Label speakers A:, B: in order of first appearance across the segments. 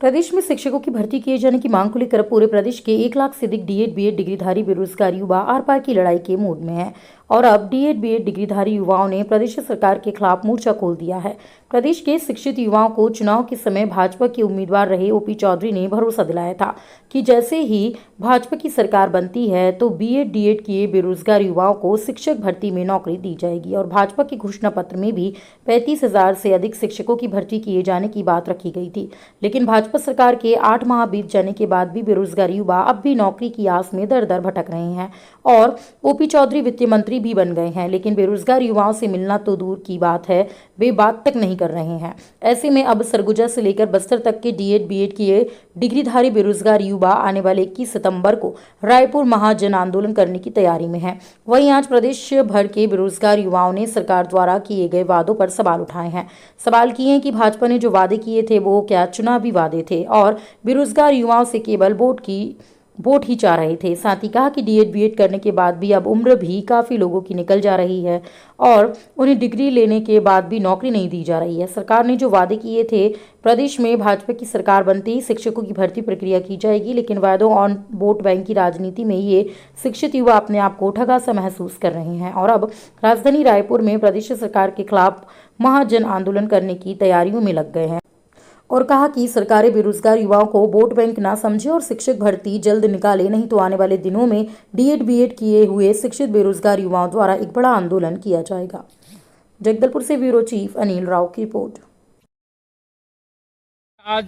A: प्रदेश में शिक्षकों की भर्ती किए जाने की मांग को लेकर पूरे प्रदेश के 1 लाख से अधिक डीएड बीएड डिग्रीधारी बेरोजगार युवा आर पार की लड़ाई के मूड में हैं और अब डीएड बीएड डिग्रीधारी युवाओं ने प्रदेश सरकार के खिलाफ मोर्चा खोल दिया है। प्रदेश के शिक्षित युवाओं को चुनाव के समय भाजपा के उम्मीदवार रहे ओपी चौधरी ने भरोसा दिलाया था कि जैसे ही भाजपा की सरकार बनती है तो बीएड डीएड किए बेरोजगार युवाओं को शिक्षक भर्ती में नौकरी दी जाएगी और भाजपा के घोषणा पत्र में भी 35,000 से अधिक शिक्षकों की भर्ती किए जाने की बात रखी गई थी। लेकिन भाजपा सरकार के 8 माह बीत जाने के बाद भी बेरोजगार युवा अब भी नौकरी की आस में दर दर भटक रहे हैं और ओपी चौधरी वित्त मंत्री भी बन गए हैं, लेकिन बेरोजगार युवाओं से मिलना तो दूर की बात है, वे बात तक नहीं कर रहे हैं। ऐसे में अब सरगुजा से लेकर बस्तर तक के डीएड बीएड किए डिग्रीधारी बेरोजगार युवा आने वाले 21 सितंबर को रायपुर महाजन आंदोलन करने की तैयारी में हैं। वहीं आज प्रदेश भर के बेरोजगार युवाओं ने सरकार द्वारा किए गए वादों पर सवाल उठाए हैं। सवाल किए हैं कि भाजपा ने जो वादे किए थे वो क्या चुनावी वादे थे और बेरोजगार युवाओं से केवल वोट ही चाह रहे थे। साथ ही कहा कि डीएड बीएड करने के बाद भी अब उम्र भी काफी लोगों की निकल जा रही है और उन्हें डिग्री लेने के बाद भी नौकरी नहीं दी जा रही है। सरकार ने जो वादे किए थे, प्रदेश में भाजपा की सरकार बनते ही शिक्षकों की भर्ती प्रक्रिया की जाएगी, लेकिन वादों और वोट बैंक की राजनीति में ये शिक्षित युवा अपने आप को ठगा सा महसूस कर रहे हैं और अब राजधानी रायपुर में प्रदेश सरकार के खिलाफ महाजन आंदोलन करने की तैयारियों में लग गए हैं और कहा कि सरकारें बेरोजगार युवाओं को वोट बैंक ना समझे और शिक्षक भर्ती जल्द निकाले, नहीं तो आने वाले दिनों में डीएड बीएड किए हुए शिक्षित बेरोजगार युवाओं द्वारा एक बड़ा आंदोलन किया जाएगा। जगदलपुर से ब्यूरो चीफ अनिल राव की रिपोर्ट।
B: आज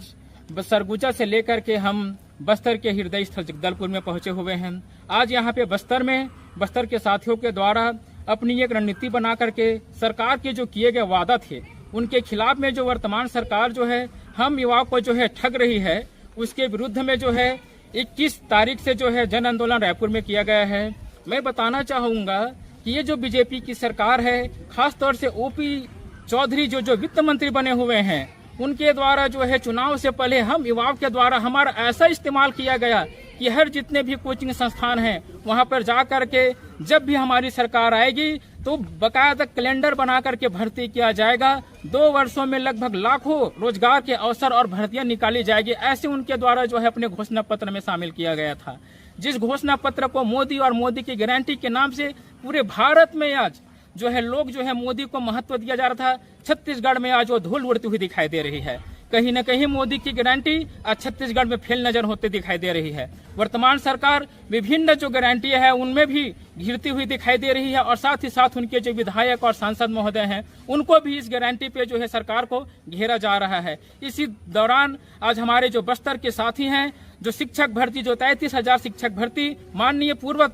B: सरगुजा से लेकर के हम बस्तर के हृदय स्थल जगदलपुर में पहुंचे हुए हैं। आज यहाँ पे बस्तर के साथियों के द्वारा अपनी एक रणनीति बना करके सरकार के जो किए गए वादा थे उनके खिलाफ में जो वर्तमान सरकार जो है हम युवाओं को जो है ठग रही है, उसके विरुद्ध में जो है 21 तारीख से जो है जन आंदोलन रायपुर में किया गया है। मैं बताना चाहूंगा कि ये जो बीजेपी की सरकार है, खासतौर से ओपी चौधरी जो वित्त मंत्री बने हुए हैं, उनके द्वारा जो है चुनाव से पहले हम युवाओं के द्वारा हमारा ऐसा इस्तेमाल किया गया कि हर जितने भी कोचिंग संस्थान हैं वहां पर जा करके जब भी हमारी सरकार आएगी तो बकायदा कैलेंडर बना करके भर्ती किया जाएगा। 2 वर्षों में लगभग लाखों रोजगार के अवसर और भर्तियां निकाली जाएगी, ऐसे उनके द्वारा जो है अपने घोषणा पत्र में शामिल किया गया था। जिस घोषणा पत्र को मोदी और मोदी की गारंटी के नाम से पूरे भारत में आज जो है लोग जो है मोदी को महत्व दिया जा रहा था, छत्तीसगढ़ में आज वो धूल उड़ती हुई दिखाई दे रही है। कहीं न कहीं मोदी की गारंटी आज छत्तीसगढ़ में फेल नजर होते दिखाई दे रही है। वर्तमान सरकार विभिन्न जो गारंटी है उनमें भी घिरती हुई दिखाई दे रही है और साथ ही साथ उनके जो विधायक और सांसद महोदय हैं उनको भी इस गारंटी पे जो है सरकार को घेरा जा रहा है। इसी दौरान आज हमारे जो बस्तर के साथी हैं, जो शिक्षक भर्ती जो 33,000 शिक्षक भर्ती माननीय पूर्व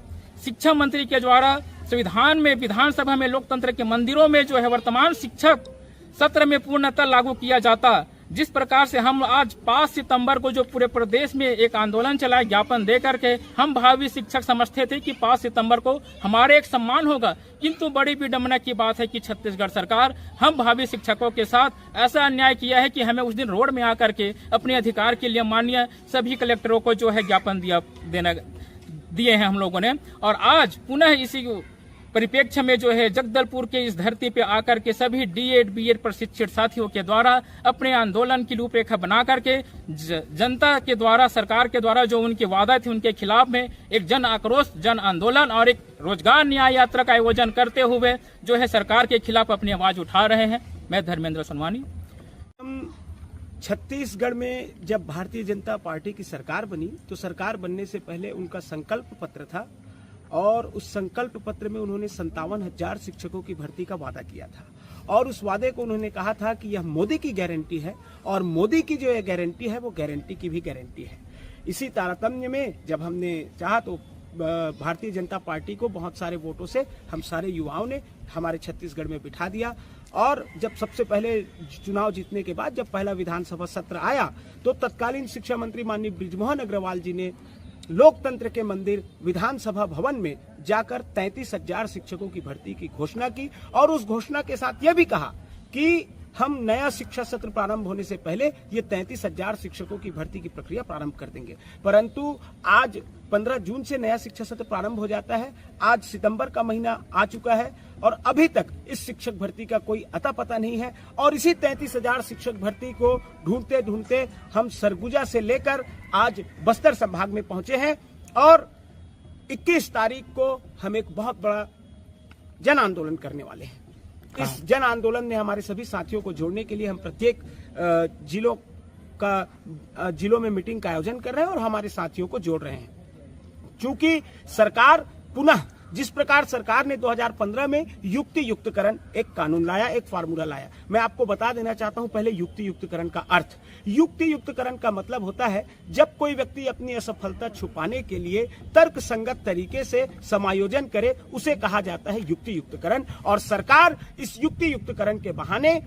B: शिक्षा मंत्री के द्वारा संविधान में विधानसभा में लोकतंत्र के मंदिरों में जो है वर्तमान शिक्षक सत्र में पूर्णतः लागू किया जाता, जिस प्रकार से हम आज 5 सितंबर को जो पूरे प्रदेश में एक आंदोलन चलाए ज्ञापन दे करके हम भावी शिक्षक समझते थे कि 5 सितंबर को हमारे एक सम्मान होगा, किंतु बड़ी विडंबना की बात है कि छत्तीसगढ़ सरकार हम भावी शिक्षकों के साथ ऐसा अन्याय किया है कि हमें उस दिन रोड में आकर के अपने अधिकार के लिए माननीय सभी कलेक्टरों को जो है ज्ञापन दिए हैं हम लोगों ने। और आज पुनः इसी परिप्रेक्ष्य में जो है जगदलपुर के इस धरती पे आकर के सभी डीएड बीएड प्रशिक्षित साथियों के द्वारा अपने आंदोलन की रूपरेखा बना करके जनता के द्वारा सरकार के द्वारा जो उनके वादा थे उनके खिलाफ में एक जन आक्रोश जन आंदोलन और एक रोजगार न्याय यात्रा का आयोजन करते हुए जो है सरकार के खिलाफ अपनी आवाज उठा रहे हैं। मैं धर्मेंद्र सोनवानी।
C: छत्तीसगढ़ में जब भारतीय जनता पार्टी की सरकार बनी तो सरकार बनने से पहले उनका संकल्प पत्र था और उस संकल्प पत्र में उन्होंने 57,000 शिक्षकों की भर्ती का वादा किया था और उस वादे को उन्होंने कहा था कि यह मोदी की गारंटी है और मोदी की जो गारंटी है वो गारंटी की भी गारंटी है। इसी तारतम्य में जब हमने चाहा तो भारतीय जनता पार्टी को बहुत सारे वोटों से हम सारे युवाओं ने हमारे छत्तीसगढ़ में बिठा दिया और जब सबसे पहले चुनाव जीतने के बाद जब पहला विधानसभा सत्र आया तो तत्कालीन शिक्षा मंत्री माननीय बृजमोहन अग्रवाल जी ने लोकतंत्र के मंदिर विधानसभा भवन में जाकर 33,000 शिक्षकों की भर्ती की घोषणा की और उस घोषणा के साथ यह भी कहा कि हम नया शिक्षा सत्र प्रारंभ होने से पहले ये 33,000 शिक्षकों की भर्ती की प्रक्रिया प्रारंभ कर देंगे। परंतु आज 15 जून से नया शिक्षा सत्र प्रारंभ हो जाता है। आज सितंबर का महीना आ चुका है और अभी तक इस शिक्षक भर्ती का कोई अता पता नहीं है। और इसी 33,000 शिक्षक भर्ती को ढूंढते ढूंढते हम सरगुजा से लेकर आज बस्तर संभाग में पहुंचे हैं और 21 तारीख को हम एक बहुत बड़ा जन आंदोलन करने वाले हैं। इस जन आंदोलन में हमारे सभी साथियों को जोड़ने के लिए हम प्रत्येक जिलों में मीटिंग का आयोजन कर रहे हैं और हमारे साथियों को जोड़ रहे हैं। क्योंकि सरकार पुनः जिस प्रकार सरकार ने 2015 में युक्ति युक्तकरण एक कानून लाया, एक फार्मूला लाया। मैं आपको बता देना चाहता हूं पहले युक्ति युक्तकरण का अर्थ। युक्ति युक्तकरण का मतलब होता है जब कोई व्यक्ति अपनी असफलता छुपाने के लिए तर्क संगत तरीके से समायोजन करे, उसे कहा जाता है युक्ति युक्तकरण। और सरकार इस युक्ति युक्तकरण के बहाने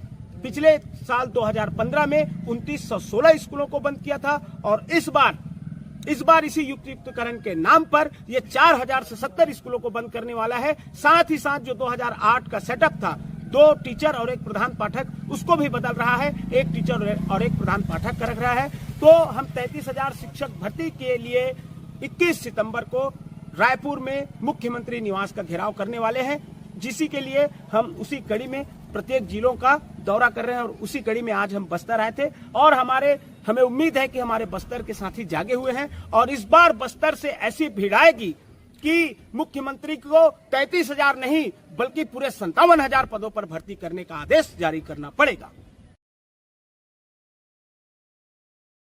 C: पिछले साल 2015 में 2916 स्कूलों को बंद किया था और इस बार इसी युक्तियुक्तकरण के नाम पर ये 4070 स्कूलों को बंद करने वाला है। साथ ही साथ जो 2008 का सेटअप था, 2 टीचर और 1 प्रधान पाठक, उसको भी बदल रहा है, 1 टीचर और 1 प्रधान पाठक कर रख रहा है। तो हम 33,000 शिक्षक भर्ती के लिए 21 सितंबर को रायपुर में मुख्यमंत्री निवास का घेराव करने वाले हैं, जिसी के लिए हम उसी कड़ी में प्रत्येक जिलों का दौरा कर रहे हैं। और उसी कड़ी में आज हम बस्तर आए थे और हमें उम्मीद है कि हमारे बस्तर के साथी जागे हुए हैं और इस बार बस्तर से ऐसी भीड़ आएगी कि मुख्यमंत्री को 33,000 नहीं बल्कि पूरे 57,000 पदों पर भर्ती करने का आदेश जारी करना पड़ेगा।